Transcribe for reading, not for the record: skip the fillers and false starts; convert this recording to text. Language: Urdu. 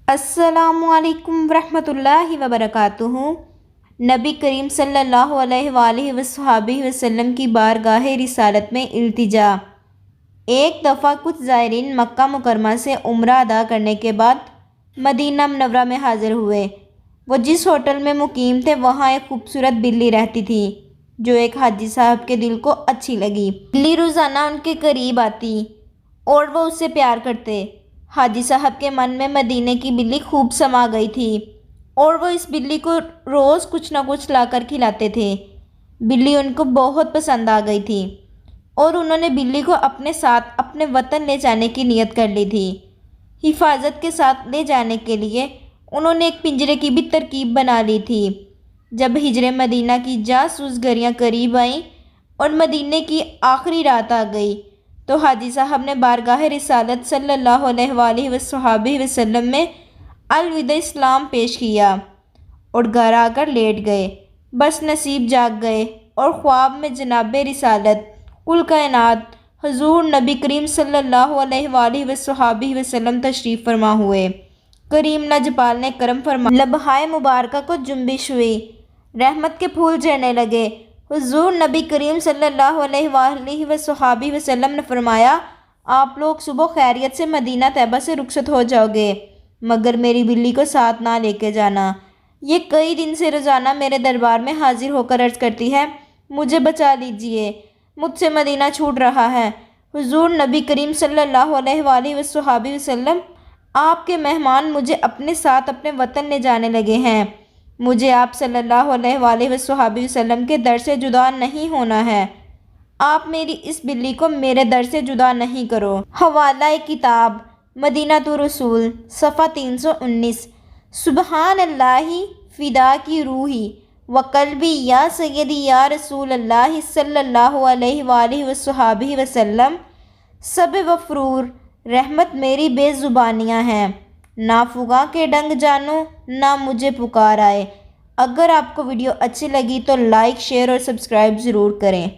السلام علیکم ورحمۃ اللہ وبرکاتہ۔ نبی کریم صلی اللہ علیہ وآلہ وصحبہ وسلم کی بارگاہ رسالت میں التجا۔ ایک دفعہ کچھ زائرین مکہ مکرمہ سے عمرہ ادا کرنے کے بعد مدینہ منورہ میں حاضر ہوئے۔ وہ جس ہوٹل میں مقیم تھے وہاں ایک خوبصورت بلی رہتی تھی جو ایک حاجی صاحب کے دل کو اچھی لگی۔ بلی روزانہ ان کے قریب آتی اور وہ اس سے پیار کرتے۔ حاجی صاحب کے من میں مدینے کی بلی خوب سما گئی تھی اور وہ اس بلی کو روز کچھ نہ کچھ لا کر کھلاتے تھے۔ بلی ان کو بہت پسند آ گئی تھی اور انہوں نے بلی کو اپنے ساتھ اپنے وطن لے جانے کی نیت کر لی تھی۔ حفاظت کے ساتھ لے جانے کے لیے انہوں نے ایک پنجرے کی بھی ترکیب بنا لی تھی۔ جب ہجر مدینہ کی جاسوس گھڑیاں قریب آئیں اور مدینے کی آخری رات آ گئی تو حاجی صاحب نے بارگاہ رسالت صلی اللہ علیہ وآلہ وصحبہ وسلم میں الوداع اسلام پیش کیا اور گھر آ کر لیٹ گئے۔ بس نصیب جاگ گئے اور خواب میں جناب رسالت کل کائنات حضور نبی کریم صلی اللہ علیہ وآلہ وصحبہ وسلم تشریف فرما ہوئے۔ کریم لجپال نے کرم فرمایا، لبہائے مبارکہ کو جنبش ہوئی، رحمت کے پھول جھڑنے لگے۔ حضور نبی کریم صلی اللہ علیہ وآلہ وصحبہ وسلم نے فرمایا، آپ لوگ صبح خیریت سے مدینہ طیبہ سے رخصت ہو جاؤ گے مگر میری بلی کو ساتھ نہ لے کے جانا۔ یہ کئی دن سے روزانہ میرے دربار میں حاضر ہو کر عرض کرتی ہے، مجھے بچا لیجئے، مجھ سے مدینہ چھوٹ رہا ہے۔ حضور نبی کریم صلی اللہ علیہ وآلہ وصحبہ وسلم، آپ کے مہمان مجھے اپنے ساتھ اپنے وطن لے جانے لگے ہیں۔ مجھے آپ صلی اللہ علیہ وآلہ وصحبہ وسلم کے در سے جدا نہیں ہونا ہے۔ آپ میری اس بلی کو میرے در سے جدا نہیں کرو۔ حوالہ کتاب مدینۃ الرسول صفحہ 319۔ سبحان اللہ فدا کی روحی و قلبی یا سیدی یا رسول اللہ صلی اللہ علیہ وآلہ وصحبہ وسلم۔ سب وفرور رحمت میری بے زبانیاں ہیں، نہ فغاں کے ڈنگ جانو نہ مجھے پکار آئے۔ اگر آپ کو ویڈیو اچھی لگی تو لائک، شیئر اور سبسکرائب ضرور کریں۔